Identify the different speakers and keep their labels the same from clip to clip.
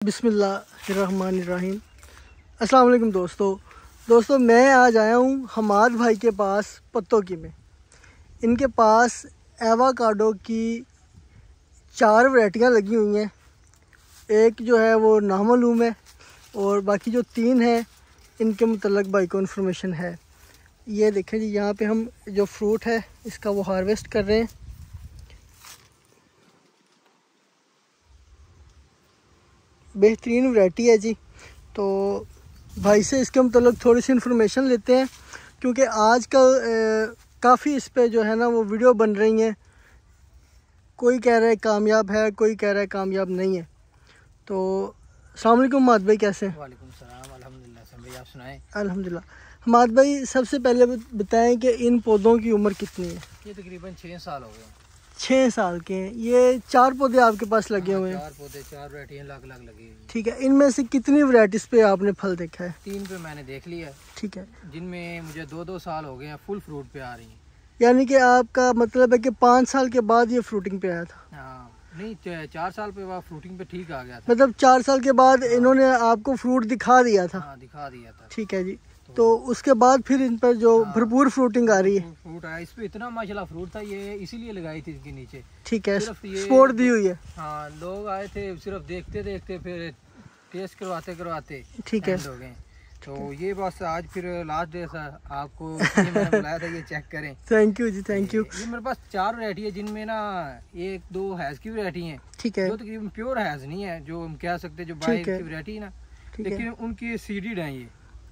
Speaker 1: बिस्मिल्लाहिर्रहमानिर्रहीम। अस्सलाम वालेकुम दोस्तों मैं आज आया हूँ हमाद भाई के पास पत्तोकी में। इनके पास एवोकाडो की 4 वैरायटियाँ लगी हुई हैं। एक जो है वो नामालूम है और बाकी जो 3 हैं इनके मुतल्लक भाई को इन्फॉर्मेशन है। ये देखें जी, यहाँ पे हम जो फ्रूट है इसका वो हार्वेस्ट कर रहे हैं। बेहतरीन वैरायटी है जी। तो भाई से इसके मतलब थोड़ी सी इन्फॉर्मेशन लेते हैं, क्योंकि आजकल काफ़ी इस पे जो है ना वो वीडियो बन रही हैं। कोई कह रहा है कामयाब है, कोई कह रहा है कामयाब नहीं है। तो अस्सलाम वालेकुम हमाद भाई, कैसे हैं?
Speaker 2: वालेकुम सलाम, अल्हम्दुलिल्लाह। सब भाई, आप सुनाएं?
Speaker 1: अल्हम्दुलिल्लाह। हमाद भाई सबसे पहले बताएं कि इन पौधों की उम्र कितनी है?
Speaker 2: ये तकरीबन 6 साल हो गए।
Speaker 1: 6 साल के हैं। ये 4 पौधे आपके पास लगे हुए हैं?
Speaker 2: 4 पौधे, 4 वैरायटियाँ अलग अलग लगी हुई।
Speaker 1: ठीक है। इनमें से कितनी वैरायटीज़ पे आपने फल देखा है?
Speaker 2: 3 पे मैंने देख लिया।
Speaker 1: ठीक है।
Speaker 2: जिनमें मुझे 2-2 साल हो गए हैं, फुल फ्रूट पे आ रही हैं।
Speaker 1: यानी कि आपका मतलब है कि 5 साल के बाद ये फ्रूटिंग पे आया था?
Speaker 2: हाँ, नहीं 4 साल पे बाद फ्रूटिंग पे ठीक आ गया था।
Speaker 1: मतलब 4 साल के बाद इन्होंने आपको फ्रूट दिखा दिया था?
Speaker 2: हाँ, दिखा दिया था।
Speaker 1: ठीक है जी। तो उसके बाद फिर इन पर जो भरपूर फ्रूटिंग आ रही है?
Speaker 2: फ्रूट आया, इस पे इतना माशाल्लाह फ्रूट था, ये इसीलिए लगाई थी इसके नीचे।
Speaker 1: ठीक है,
Speaker 2: सिर्फ ये
Speaker 1: सपोर्ट दी हुई है।
Speaker 2: हाँ, लोग आए थे सिर्फ देखते देखते, फिर टेस्ट करवाते
Speaker 1: ठीक है
Speaker 2: हो गए। तो ये बस आज फिर लास्ट डे था, आपको इसलिए मैंने बुलाया था ये चेक करें।
Speaker 1: थैंक यू जी, थैंक यू।
Speaker 2: ये मेरे पास 4 वैरायटी है, जिनमें ना 1-2 हैज की वैरायटी है।
Speaker 1: ठीक है।
Speaker 2: जो तकरीबन प्योर हैज नहीं है, जो हम कह सकते जो बाहर की वैरायटी है ना, लेकिन उनकी सीडेड है ये।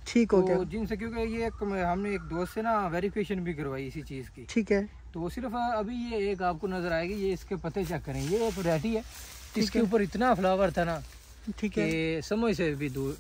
Speaker 1: ठीक हो गया।
Speaker 2: तो जिनसे, क्योंकि ये हमने एक दोस्त से ना वेरिफिकेशन भी करवाई इसी चीज़ की।
Speaker 1: ठीक है।
Speaker 2: तो सिर्फ अभी ये एक आपको नजर आएगी, ये इसके पत्ते चेक करें। ये एक वैरायटी है, इसके ऊपर इतना फ्लावर था ना,
Speaker 1: ठीक है,
Speaker 2: कि समझ से भी दूर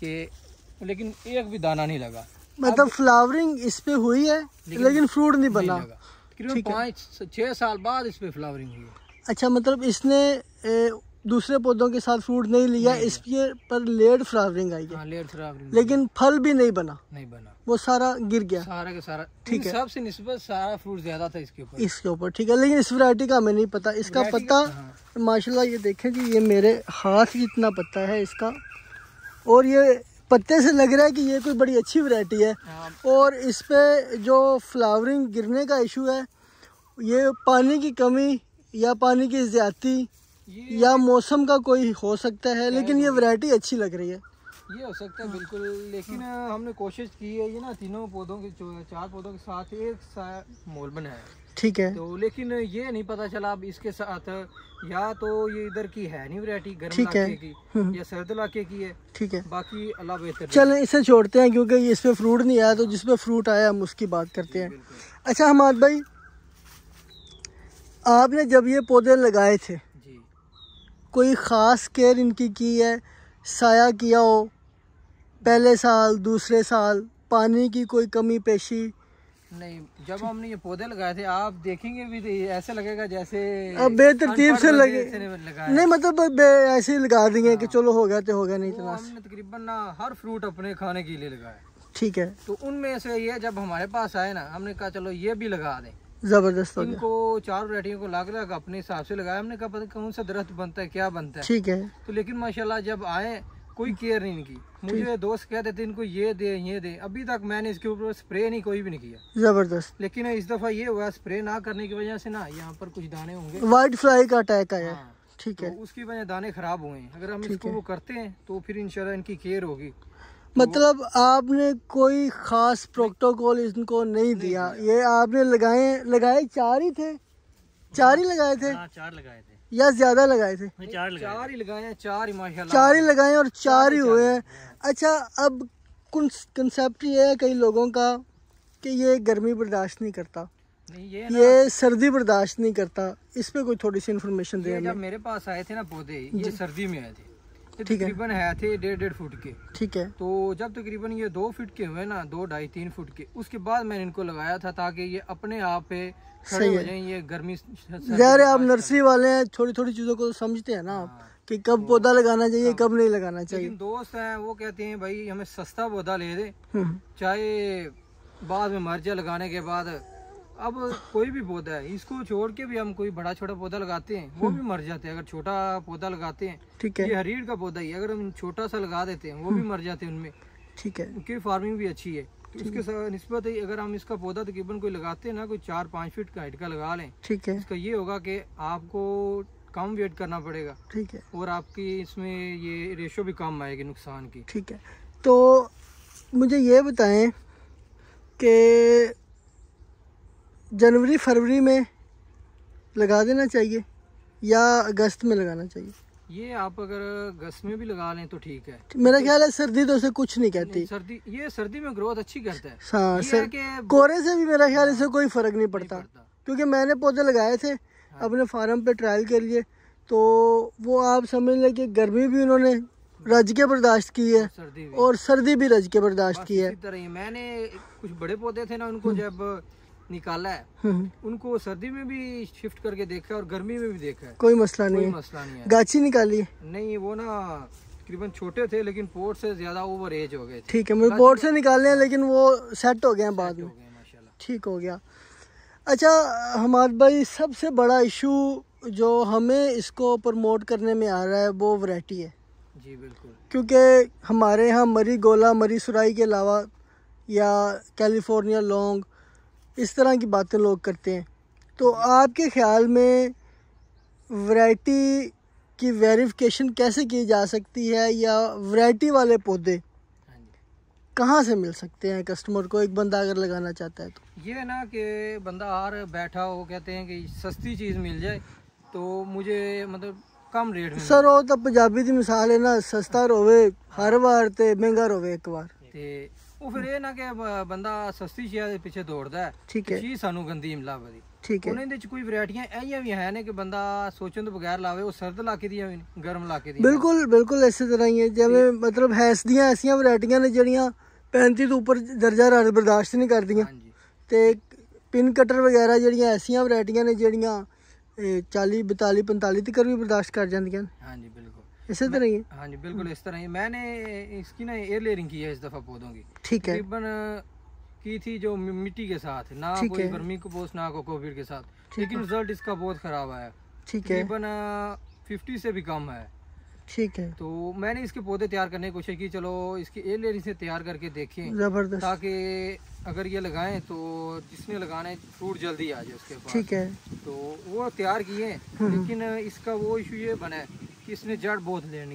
Speaker 2: के, लेकिन एक भी दाना नहीं लगा।
Speaker 1: मतलब फ्लावरिंग इस पे हुई है लेकिन फ्रूट नहीं बना।
Speaker 2: तकरीबन 5-6 साल बाद इस पे फ्लावरिंग हुई है।
Speaker 1: अच्छा, मतलब इसने दूसरे पौधों के साथ फ्रूट नहीं लिया, इस पर लेट फ्लावरिंग आई है।
Speaker 2: हाँ, लेट फ्लावरिंग,
Speaker 1: लेकिन फल भी नहीं बना, वो सारा गिर गया,
Speaker 2: सारा के सारा।
Speaker 1: ठीक है।
Speaker 2: सबसे निस्बत सारा फ्रूट ज्यादा था इसके ऊपर।
Speaker 1: ठीक है। लेकिन इस वैरायटी का हमें नहीं पता। इसका पत्ता माशाल्लाह ये देखें जी, ये मेरे हाथ जितना पत्ता है इसका, और ये पत्ते से लग रहा है कि ये कोई बड़ी अच्छी वैरायटी है। और इस पे जो फ्लावरिंग गिरने का इशू है, ये पानी की कमी या पानी की ज्यादती या मौसम का कोई हो सकता है, लेकिन ये वैरायटी अच्छी लग रही है।
Speaker 2: ये हो सकता है बिल्कुल, लेकिन हमने कोशिश की है ये ना तीनों पौधों के 4 पौधों के साथ एक सा मोल बनाया। ठीक है। तो लेकिन ये नहीं पता चला अब इसके साथ, या तो ये इधर की है नहीं वैरायटी, गर्म इलाके की या सर्द इलाके की है। ठीक है, बाकी अल्लाह बेहतर।
Speaker 1: चलें इसे छोड़ते हैं, क्योंकि इस पे फ्रूट नहीं आया, तो जिस पे फ्रूट आया हम उसकी बात करते हैं। अच्छा हमाद भाई, आपने जब ये पौधे लगाए थे जी, कोई ख़ास केयर इनकी की है? साया किया हो पहले साल, दूसरे साल, पानी की कोई कमी पेशी?
Speaker 2: नहीं, जब हमने ये पौधे लगाए थे, आप देखेंगे भी तो ऐसे लगेगा जैसे
Speaker 1: अब बेतरतीब से लगे। नहीं मतलब ऐसे ही लगा देंगे कि चलो हो गया तो हो गया, नहीं तो
Speaker 2: हमने तकरीबन ना हर फ्रूट अपने खाने के लिए लगाया।
Speaker 1: ठीक है।
Speaker 2: तो उनमें से ये जब हमारे पास आए ना, हमने कहा चलो ये भी लगा दें।
Speaker 1: जबरदस्त।
Speaker 2: इनको 4 वैरायटियों को अलग अलग अपने हिसाब से लगाया। हमने कहा पता कौन सा दरख्त बनता है, क्या बनता है। ठीक है। तो लेकिन माशाल्लाह जब आए कोई केयर नहीं की। मुझे दोस्त कहते थे इनको ये दे। अभी तक मैंने इसके ऊपर स्प्रे नहीं कोई भी नहीं किया। जबरदस्त। लेकिन इस दफा ये हुआ, स्प्रे ना करने की वजह से ना यहाँ पर कुछ दाने होंगे,
Speaker 1: व्हाइट फ्लाई का अटैक आया। ठीक है,
Speaker 2: तो उसकी वजह दाने खराब हुए हैं। अगर हम इसको वो करते हैं तो फिर इंशाल्लाह इनकी केयर होगी।
Speaker 1: मतलब आपने कोई खास प्रोटोकॉल इनको नहीं दिया? ये आपने लगाए 4 ही थे? 4 ही लगाए थे?
Speaker 2: 4 लगाए थे
Speaker 1: या ज्यादा लगाए थे?
Speaker 2: 4 ही लगाए हैं। 4 ही माशाल्लाह,
Speaker 1: 4 ही लगाए और 4 ही हुए हैं। अच्छा, अब कंसेप्ट ये है कई लोगों का कि ये गर्मी बर्दाश्त नहीं करता, ये सर्दी बर्दाश्त नहीं करता। इस पे कोई थोड़ी सी इन्फॉर्मेशन दे।
Speaker 2: जब मेरे पास आए थे ना पौधे, ये सर्दी में आए थे, तकरीबन है थे 1.5 फुट के। ठीक है। तो जब तकरीबन ये 2 फुट के हुए ना, 2-2.5-3 फुट के, उसके बाद मैंने इनको लगाया था ताकि ये अपने आप पे खड़े हो जाएं। ये गर्मी ज़ाहिर है, आप नर्सरी वाले हैं, थोड़ी थोड़ी चीजों को समझते हैं ना आप, कि कब पौधा लगाना चाहिए, कब नहीं लगाना चाहिए। लेकिन दोस्त हैं वो कहते हैं भाई हमें सस्ता पौधा ले दे, चाहे बाद में मर जाए लगाने के बाद, अब कोई भी पौधा है, इसको छोड़ के भी हम कोई बड़ा छोटा पौधा लगाते हैं वो भी मर जाते हैं। अगर छोटा पौधा लगाते हैं,
Speaker 1: ठीक है,
Speaker 2: ये हरीड़ का पौधा ही, अगर हम छोटा सा लगा देते हैं वो भी मर जाते हैं उनमें।
Speaker 1: ठीक है,
Speaker 2: उनकी फार्मिंग भी अच्छी है। उसके निस्बत अगर हम इसका पौधा तकरीबन कोई लगाते हैं ना, कोई 4-5 फीट का हाइट का लगा लें,
Speaker 1: ठीक है,
Speaker 2: इसका ये होगा कि आपको कम वेट करना पड़ेगा,
Speaker 1: ठीक है,
Speaker 2: और आपकी इसमें ये रेशो भी कम आएगी नुकसान की।
Speaker 1: ठीक है। तो मुझे ये बताएं कि जनवरी फरवरी में लगा देना चाहिए या अगस्त में लगाना चाहिए?
Speaker 2: ये आप अगर अगस्त में भी लगा लें तो ठीक है।
Speaker 1: मेरा ख्याल है सर्दी तो उसे कुछ नहीं कहती।
Speaker 2: सर्दी, ये सर्दी में ग्रोथ अच्छी करता है।
Speaker 1: हाँ, कोहरे से भी मेरा ख्याल इससे कोई फर्क नहीं पड़ता, क्योंकि मैंने पौधे लगाए थे अपने फार्म पे ट्रायल के लिए, तो वो आप समझ लें कि गर्मी भी उन्होंने रज के बर्दाश्त की है और सर्दी भी रज के बर्दाश्त की है।
Speaker 2: इसी तरह ही मैंने कुछ बड़े पौधे थे ना, उनको जब निकाला है उनको सर्दी में भी शिफ्ट करके देखा और गर्मी में भी देखा है,
Speaker 1: कोई मसला नहीं है। गाची निकाली है? नहीं,
Speaker 2: वो ना तकरीबन छोटे थे लेकिन पोर्ट से ज्यादा ओवर एज हो गए थे।
Speaker 1: ठीक है, मुझे पोर्ट से निकालने हैं लेकिन वो सेट हो गए हैं बाद में, ठीक हो गया। अच्छा हमारे भाई, सबसे बड़ा इशू जो हमें इसको प्रमोट करने में आ रहा है वो वैरायटी है।
Speaker 2: जी बिल्कुल,
Speaker 1: क्योंकि हमारे यहाँ मरी गोला, मरी सुराई के अलावा या कैलिफोर्निया लॉन्ग, इस तरह की बातें लोग करते हैं। तो आपके ख्याल में वैरायटी की वेरिफिकेशन कैसे की जा सकती है, या वैरायटी वाले पौधे कहाँ से मिल सकते हैं कस्टमर को, एक बंदा अगर लगाना चाहता है तो?
Speaker 2: ये ना कि बंदा आर बैठा हो, कहते हैं कि सस्ती चीज़ मिल जाए तो मुझे मतलब कम रेट में।
Speaker 1: सर वो तो पंजाबी की मिसाल है ना, सस्ता रोवे हर बार ते महंगा रोवे एक बार।
Speaker 2: ते वो फिर ये ना कि बंदा सस्ती चीज़ के पीछे दौड़ता है।
Speaker 1: ठीक है,
Speaker 2: चीज़ सानू गंदी मिला बदी।
Speaker 1: ठीक है,
Speaker 2: उन्हें कोई वैरायटियां ऐसी भी हैं कि बंदा सोचन तो बगैर लावे, वो सर्द इलाके दी भी नहीं, गर्म इलाके दी।
Speaker 1: बिल्कुल बिल्कुल इस तरह ही है, जिवें मतलब हैस दियां ऐसियां वैरायटियां ने जिहड़ियां 35 तो ऊपर दर्जा राज बर्दाश्त नहीं करदियां, ते पिन कटर वगैरह जिहड़ियां ऐसियां वैरायटियां ने जिहड़ियां 40 42 45 तक भी बर्दाश्त कर जांदियां।
Speaker 2: हाँ जी बिल्कुल
Speaker 1: इसी तरह ही।
Speaker 2: हाँ जी बिल्कुल इस तरह ही। मैंने इसकी ना एयर लेयरिंग की है इस दफ़ा पौधों की,
Speaker 1: ठीक है,
Speaker 2: तकरीबन की थी जो मिट्टी के साथ, ना कोई वर्मी कंपोस्ट ना कोकोपीट के साथ, लेकिन रिजल्ट इसका बहुत ख़राब आया।
Speaker 1: ठीक है,
Speaker 2: तकरीबन 50 से भी कम है।
Speaker 1: ठीक है,
Speaker 2: तो मैंने इसके पौधे तैयार करने की कोशिश की, चलो इसकी एयर लेयरिंग से तैयार करके देखें,
Speaker 1: जबरदस्त,
Speaker 2: ताकि अगर ये लगाएं तो जिसने लगाना है फ्रूट जल्दी आ जाए उसके पास।
Speaker 1: ठीक है,
Speaker 2: तो वो तैयार किए, लेकिन इसका वो इशू ये बना है कि इसने जड़ बहुत लेयर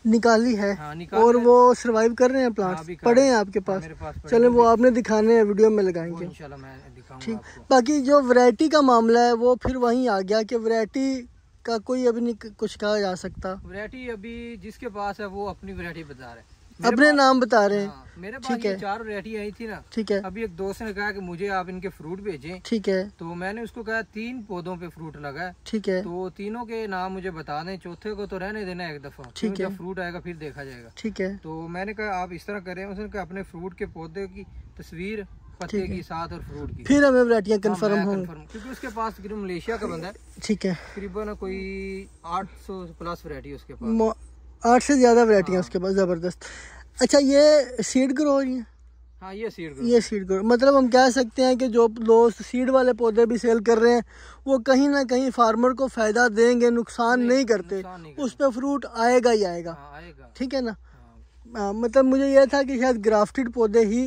Speaker 2: निकाली है। हाँ, और वो सरवाइव कर रहे हैं, प्लांट्स पड़े हैं आपके पास? मेरे पास चले, वो आपने दिखाने हैं, वीडियो में लगाएंगे इंशाल्लाह, मैं दिखाऊंगा। ठीक, बाकी जो वैरायटी का मामला है वो फिर वहीं आ गया कि वैरायटी का कोई अभी नहीं कुछ कहा जा सकता। वैरायटी अभी जिसके पास है वो अपनी वैरायटी बता रहा है,
Speaker 1: अपने नाम बता रहे हैं।
Speaker 2: हाँ, मेरे पास ये 4 वैरायटी आई थी ना।
Speaker 1: ठीक है,
Speaker 2: अभी एक दोस्त ने कहा कि मुझे आप इनके फ्रूट भेजें।
Speaker 1: ठीक है,
Speaker 2: तो मैंने उसको कहा 3 पौधों पे फ्रूट लगा है।
Speaker 1: ठीक है,
Speaker 2: तो तीनों के नाम मुझे बता दें, चौथे को तो रहने देना एक दफा,
Speaker 1: ठीक है,
Speaker 2: जब फ्रूट आएगा फिर देखा जाएगा।
Speaker 1: ठीक है,
Speaker 2: तो मैंने कहा आप इस तरह करें, उसने कहा अपने फ्रूट के पौधे की तस्वीर, पत्ते की साथ और फ्रूट की,
Speaker 1: फिर हमें वैरायटियां कंफर्म होंगी,
Speaker 2: क्योंकि उसके पास तकरीबन मलेशिया का बंदा है।
Speaker 1: ठीक है,
Speaker 2: तकरीबन कोई 800 प्लस वैरायटी उसके पास,
Speaker 1: 8 से ज्यादा वैरायटियां उसके पास, जबरदस्त। अच्छा ये सीड ग्रो हो रही है?
Speaker 2: हाँ ये सीड
Speaker 1: ग्रो, मतलब हम कह सकते हैं कि जो दोस्त सीड वाले पौधे भी सेल कर रहे हैं वो कहीं ना कहीं फार्मर को फायदा देंगे, नुकसान नहीं करते, उस पर फ्रूट आएगा ही आएगा। ठीक है ना? मतलब मुझे यह था कि शायद ग्राफ्टेड पौधे ही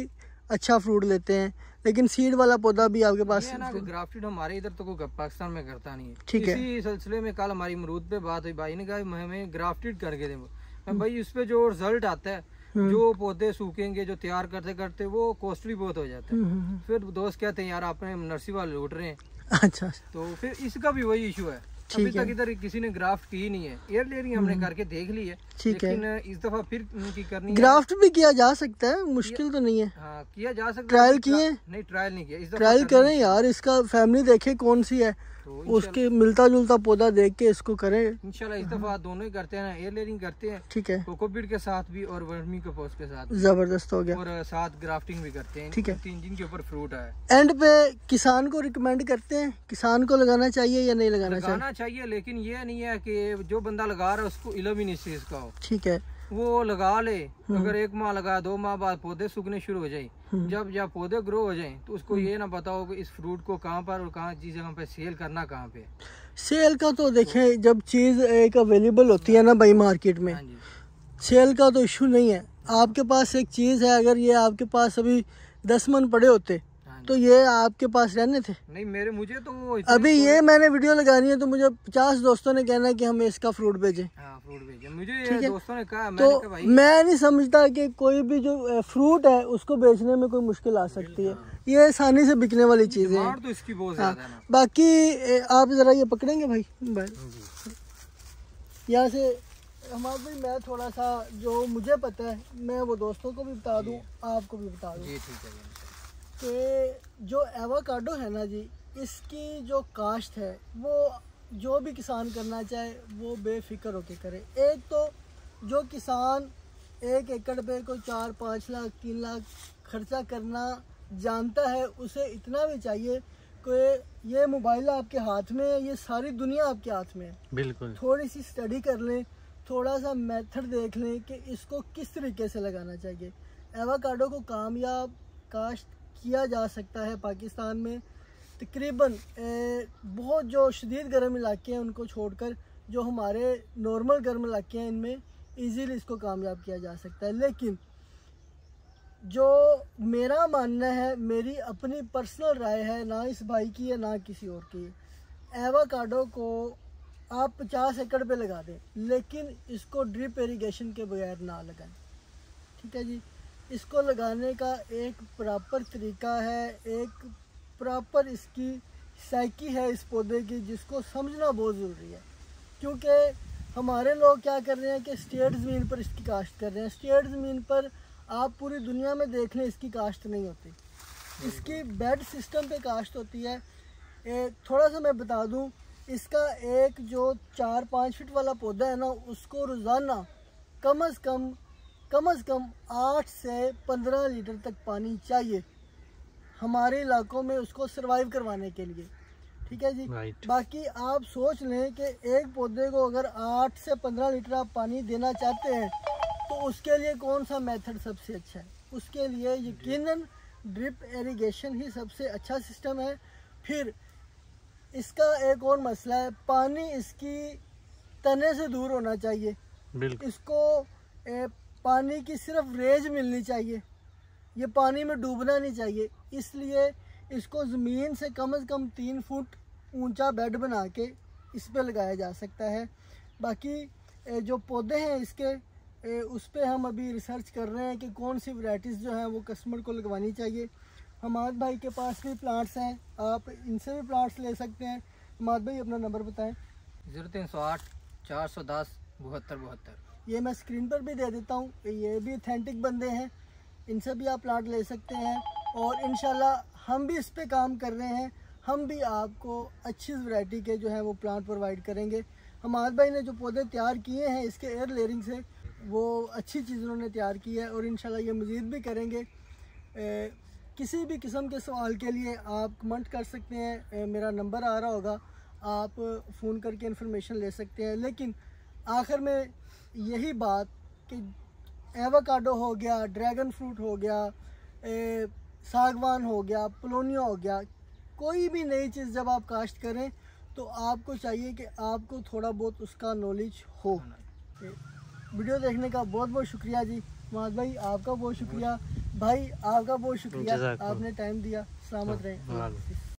Speaker 1: अच्छा फ्रूट लेते हैं, लेकिन सीड वाला पौधा भी आपके पास
Speaker 2: है ना। ग्राफ्टेड हमारे इधर तो कोई पाकिस्तान में करता नहीं है।
Speaker 1: ठीक है,
Speaker 2: इसी सिलसिले में कल हमारी अमरूद पे बात हुई, भाई ने कहा हमें ग्राफ्टेड करके दे। भाई उस पे जो रिजल्ट आता है, जो पौधे सूखेंगे, जो तैयार करते करते वो कॉस्टली बहुत हो जाता है। फिर दोस्त कहते हैं यार आपने नर्सरी वाले लूट रहे हैं।
Speaker 1: अच्छा,
Speaker 2: तो फिर इसका भी वही इशू है, अभी तक इधर किसी ने ग्राफ्ट की नहीं है। एयर लेयरिंग हमने करके देख ली है, लेकिन इस दफा फिर उनकी करनी है।
Speaker 1: ग्राफ्ट भी किया जा सकता है, मुश्किल तो नहीं है।
Speaker 2: हाँ किया जा सकता है।
Speaker 1: ट्रायल किए?
Speaker 2: नहीं ट्रायल नहीं किया, इस दफा
Speaker 1: ट्रायल करें यार, इसका फैमिली देखे कौन सी है, तो उसके मिलता जुलता पौधा देख के इसको करें
Speaker 2: इंशाल्लाह। इस दफा दोनों ही करते हैं ना, एयर लेयरिंग करते हैं,
Speaker 1: ठीक है,
Speaker 2: कोकोपीट के साथ भी और वर्मी कंपोस्ट के साथ।
Speaker 1: जबरदस्त हो गया।
Speaker 2: और साथ ग्राफ्टिंग भी करते हैं,
Speaker 1: ठीक है,
Speaker 2: 3 दिन के ऊपर फ्रूट है।
Speaker 1: एंड पे किसान को रिकमेंड करते हैं, किसान को लगाना चाहिए या नहीं लगाना चाहिए?
Speaker 2: लेकिन ये नहीं है कि जो बंदा लगा रहा है उसको इल्म ही नहीं इस चीज का हो।
Speaker 1: ठीक है,
Speaker 2: वो लगा ले, अगर 1 माह लगा 2 माह बाद पौधे सूखने शुरू हो जाए, जब पौधे ग्रो हो जाए तो उसको ये ना पता हो कि इस फ्रूट को कहाँ पर और कहाँ चीज पे सेल करना कहाँ पे। सेल
Speaker 1: का तो देखें, जब चीज एक अवेलेबल होती है ना भाई मार्केट में, सेल का तो इशू नहीं है। आपके पास एक चीज है, अगर ये आपके पास अभी 10 मन पड़े होते तो ये आपके पास रहने थे?
Speaker 2: नहीं, मुझे तो
Speaker 1: अभी ये मैंने वीडियो लगानी है तो मुझे 50 दोस्तों ने कहना है कि हमें इसका फ्रूट भेजें।
Speaker 2: फ्रूट भेजें, मुझे ये दोस्तों ने कहा।
Speaker 1: तो मैं नहीं समझता कि कोई भी जो फ्रूट है उसको बेचने में कोई मुश्किल आ सकती है। ये आसानी से बिकने वाली चीज है
Speaker 2: तो इसकी बहुत ज़्यादा है ना।
Speaker 1: बाकी आप जरा ये पकड़ेंगे भाई यहाँ से हमारे भाई, मैं थोड़ा सा जो मुझे पता है मैं वो दोस्तों को भी बता दूं, आपको भी बता दूं कि जो एवोकाडो है ना जी, इसकी जो काश्त है वो जो भी किसान करना चाहे वो बेफिक्र होके करे। एक तो जो किसान 1 एकड़ पे कोई 4-5 लाख 3 लाख खर्चा करना जानता है, उसे इतना भी चाहिए कि ये मोबाइल आपके हाथ में है, ये सारी दुनिया आपके हाथ में है। बिल्कुल थोड़ी सी स्टडी कर लें, थोड़ा सा मेथड देख लें कि इसको किस तरीके से लगाना चाहिए। एवोकाडो को कामयाब काश्त किया जा सकता है पाकिस्तान में। तकरीबन बहुत जो शदीद गर्म इलाके हैं उनको छोड़कर जो हमारे नॉर्मल गर्म इलाके हैं इनमें इजीली इसको कामयाब किया जा सकता है। लेकिन जो मेरा मानना है, मेरी अपनी पर्सनल राय है, ना इस भाई की है ना किसी और की है, एवोकाडो को आप 50 एकड़ पे लगा दें, लेकिन इसको ड्रिप इरिगेशन के बगैर ना लगाएं। ठीक है जी, इसको लगाने का एक प्रॉपर तरीका है, एक प्रॉपर इसकी साइकी है इस पौधे की, जिसको समझना बहुत ज़रूरी है। क्योंकि हमारे लोग क्या कर रहे हैं कि स्टेट ज़मीन पर इसकी काश्त कर रहे हैं। स्टेट ज़मीन पर आप पूरी दुनिया में देख लें इसकी काश्त नहीं होती, इसकी बेड सिस्टम पे काश्त होती है। थोड़ा सा मैं बता दूं, इसका एक जो 4-5 फीट वाला पौधा है ना, उसको रोज़ाना कम अज़ कम 8 से 15 लीटर तक पानी चाहिए हमारे इलाकों में उसको सरवाइव करवाने के लिए। ठीक है जी। बाकी आप सोच लें कि एक पौधे को अगर 8 से 15 लीटर आप पानी देना चाहते हैं तो उसके लिए कौन सा मेथड सबसे अच्छा है? उसके लिए यकीनन ड्रिप इरिगेशन ही सबसे अच्छा सिस्टम है। फिर इसका एक और मसला है, पानी इसकी तने से दूर होना चाहिए। इसको पानी की सिर्फ रेंज मिलनी चाहिए, ये पानी में डूबना नहीं चाहिए। इसलिए इसको ज़मीन से कम 3 फुट ऊंचा बेड बना के इस पे लगाया जा सकता है। बाकी जो पौधे हैं इसके उस पर हम अभी रिसर्च कर रहे हैं कि कौन सी वैरायटीज़ जो हैं वो कस्टमर को लगवानी चाहिए। हमाद भाई के पास भी प्लांट्स हैं, आप इनसे भी प्लांट्स ले सकते हैं। हमाद भाई अपना नंबर बताएं।
Speaker 2: 0308 410 7272।
Speaker 1: ये मैं स्क्रीन पर भी दे देता हूँ, ये भी ऑथेंटिक बंदे हैं, इनसे भी आप प्लांट ले सकते हैं। और इंशाल्लाह हम भी इस पे काम कर रहे हैं, हम भी आपको अच्छी वैरायटी के जो है वो प्लांट प्रोवाइड करेंगे। हमाद भाई ने जो पौधे तैयार किए हैं इसके एयर लेयरिंग से, वो अच्छी चीज़ उन्होंने तैयार की है और इंशाल्लाह ये मज़ीद भी करेंगे। किसी भी किस्म के सवाल के लिए आप कमेंट कर सकते हैं, मेरा नंबर आ रहा होगा, आप फ़ोन करके इन्फॉर्मेशन ले सकते हैं। लेकिन आखिर में यही बात कि एवोकाडो हो गया, ड्रैगन फ्रूट हो गया, सागवान हो गया, पोलोनिया हो गया, कोई भी नई चीज़ जब आप काश्त करें तो आपको चाहिए कि आपको थोड़ा बहुत उसका नॉलेज हो। वीडियो देखने का बहुत बहुत शुक्रिया जी। माद भाई आपका बहुत शुक्रिया, भाई आपका बहुत शुक्रिया, आपने टाइम दिया। सलामत रहें।